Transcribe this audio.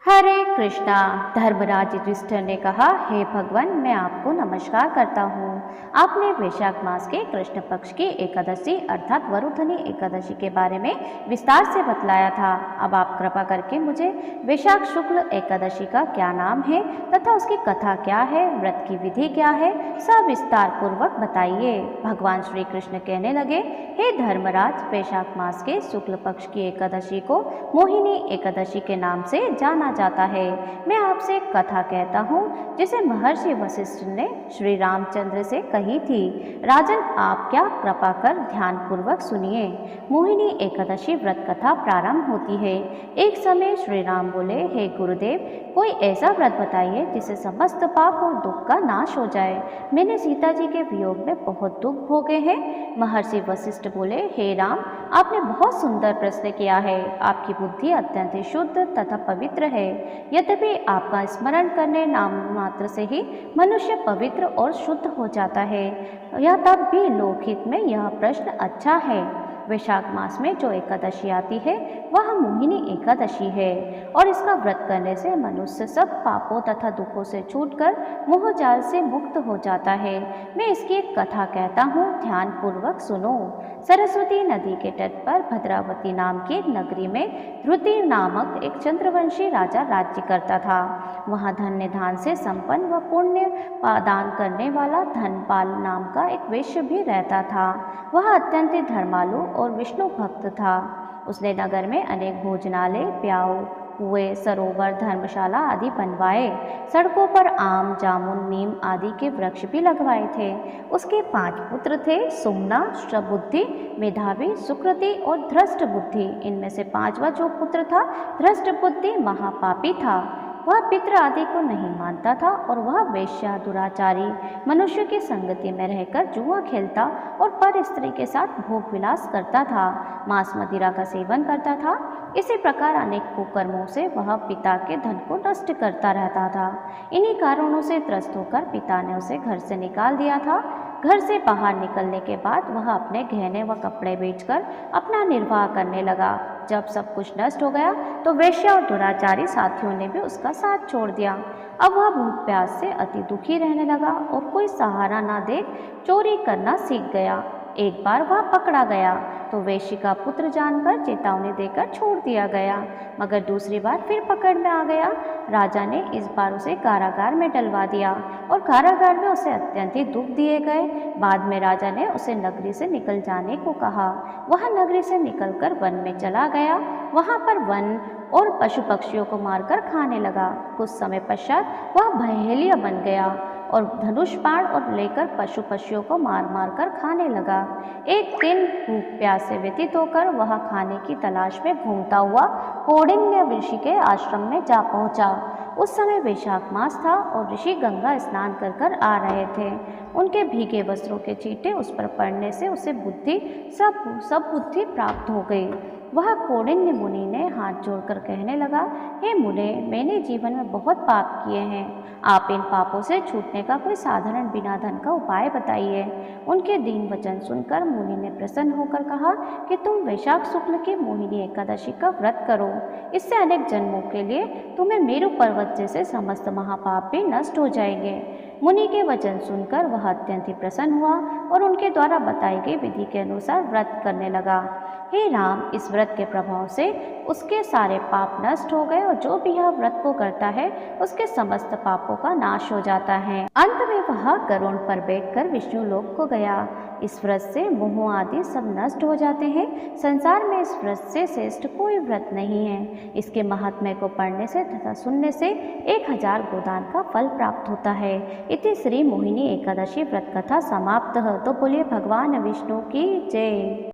हरे कृष्णा। धर्मराज युधिष्ठिर ने कहा, हे भगवान, मैं आपको नमस्कार करता हूँ। आपने वैशाख मास के कृष्ण पक्ष की एकादशी अर्थात वरुधनी एकादशी के बारे में विस्तार से बतलाया था। अब आप कृपा करके मुझे वैशाख शुक्ल एकादशी का क्या नाम है तथा उसकी कथा क्या है, व्रत की विधि क्या है, सब विस्तार पूर्वक बताइए। भगवान श्री कृष्ण कहने लगे, हे धर्मराज, वैशाख मास के शुक्ल पक्ष की एकादशी को मोहिनी एकादशी के नाम से जाना जाता है। मैं आपसे एक कथा कहता हूँ जिसे महर्षि वशिष्ठ ने श्री रामचंद्र से कही थी। राजन, आप क्या कृपा कर ध्यान पूर्वक सुनिए। मोहिनी एकादशी व्रत कथा प्रारंभ होती है। एक समय श्री राम बोले, हे गुरुदेव, कोई ऐसा व्रत बताइए जिससे समस्त पाप और दुख का नाश हो जाए। मैंने सीता जी के वियोग में बहुत दुख भोगे हैं। महर्षि वशिष्ठ बोले, हे राम, आपने बहुत सुंदर प्रश्न किया है। आपकी बुद्धि अत्यंत शुद्ध तथा पवित्र है। यद्यपि आपका स्मरण करने नाम मात्र से ही मनुष्य पवित्र और शुद्ध हो जाता है, यह तब भी लोकहित में यह प्रश्न अच्छा है। वैशाख मास में जो एकादशी आती है वह मोहिनी एकादशी है और इसका व्रत करने से मनुष्य सब पापों तथा दुखों से छूटकर मोह जाल से मुक्त हो जाता है। मैं इसकी एक कथा कहता हूँ, ध्यान पूर्वक सुनो। सरस्वती नदी के तट पर भद्रावती नाम की एक नगरी में ध्रुति नामक एक चंद्रवंशी राजा राज्य करता था। वहाँ धन्य धान से संपन्न व पुण्य दान करने वाला धनपाल नाम का एक वैश्य भी रहता था। वह अत्यंत धर्मालु और विष्णु भक्त था। उसने नगर में अनेक भोजनालय, प्याऊ, कुएं, सरोवर, धर्मशाला आदि बनवाए। सड़कों पर आम, जामुन, नीम आदि के वृक्ष भी लगवाए थे। उसके 5 पुत्र थे, सुमना, सुबुद्धि, मेधावी, सुकृति और धृष्ट बुद्धि। इनमें से 5वां जो पुत्र था, धृष्ट बुद्धि, महापापी था। वह पितृ आदि को नहीं मानता था और वह वेश्या, दुराचारी, मनुष्य की संगति में रहकर जुआ खेलता और पर स्त्री के साथ भोग विलास करता था। मांस मदिरा का सेवन करता था। इसी प्रकार अनेक कुकर्मों से वह पिता के धन को नष्ट करता रहता था। इन्हीं कारणों से त्रस्त होकर पिता ने उसे घर से निकाल दिया था। घर से बाहर निकलने के बाद वह अपने गहने व कपड़े बेचकर अपना निर्वाह करने लगा। जब सब कुछ नष्ट हो गया तो वेश्या और दुराचारी साथियों ने भी उसका साथ छोड़ दिया। अब वह भूख प्यास से अति दुखी रहने लगा और कोई सहारा न देख चोरी करना सीख गया। एक बार वह पकड़ा गया तो वेश्या का पुत्र जानकर चेतावनी देकर छोड़ दिया गया, मगर दूसरी बार फिर पकड़ में आ गया। राजा ने इस बार उसे कारागार में डलवा दिया और कारागार में उसे अत्यंत ही दुख दिए गए। बाद में राजा ने उसे नगरी से निकल जाने को कहा। वह नगरी से निकलकर वन में चला गया। वहाँ पर वन और पशु पक्षियों को मारकर खाने लगा। कुछ समय पश्चात वह बहेलिया बन गया और धनुष बाण और लेकर पशु पक्षियों को मार मार कर खाने लगा। एक दिन भूख प्यास से व्यतीत होकर वह खाने की तलाश में घूमता हुआ कौंडिन्य ऋषि के आश्रम में जा पहुंचा। उस समय वैशाख मास था और ऋषि गंगा स्नान कर कर आ रहे थे। उनके भीगे वस्त्रों के छींटे उस पर पड़ने से उसे सब बुद्धि प्राप्त हो गई। वह कौंडिन्य मुनि ने हाथ जोड़कर कहने लगा, हे मुने, मैंने जीवन में बहुत पाप किए हैं। आप इन पापों से छूटने का कोई साधारण बिना धन का उपाय बताइए। उनके दीन वचन सुनकर मुनि ने प्रसन्न होकर कहा कि तुम वैशाख शुक्ल की मोहिनी एकादशी का व्रत करो। इससे अनेक जन्मों के लिए तुम्हें मेरु पर्वत जैसे समस्त महापाप भी नष्ट हो जाएंगे। मुनि के वचन सुनकर वह अत्यंत ही प्रसन्न हुआ और उनके द्वारा बताई गई विधि के अनुसार व्रत करने लगा। हे राम, इस व्रत के प्रभाव से उसके सारे पाप नष्ट हो गए और जो भी यह व्रत को करता है उसके समस्त पापों का नाश हो जाता है। अंत में वह गरुड़ पर बैठकर विष्णु लोक को गया। इस व्रत से मोह आदि सब नष्ट हो जाते हैं। संसार में इस व्रत से श्रेष्ठ कोई व्रत नहीं है। इसके महात्म्य को पढ़ने से तथा सुनने से 1000 गोदान का फल प्राप्त होता है। इति श्री मोहिनी एकादशी व्रत कथा समाप्त। तो बोलिए भगवान विष्णु की जय।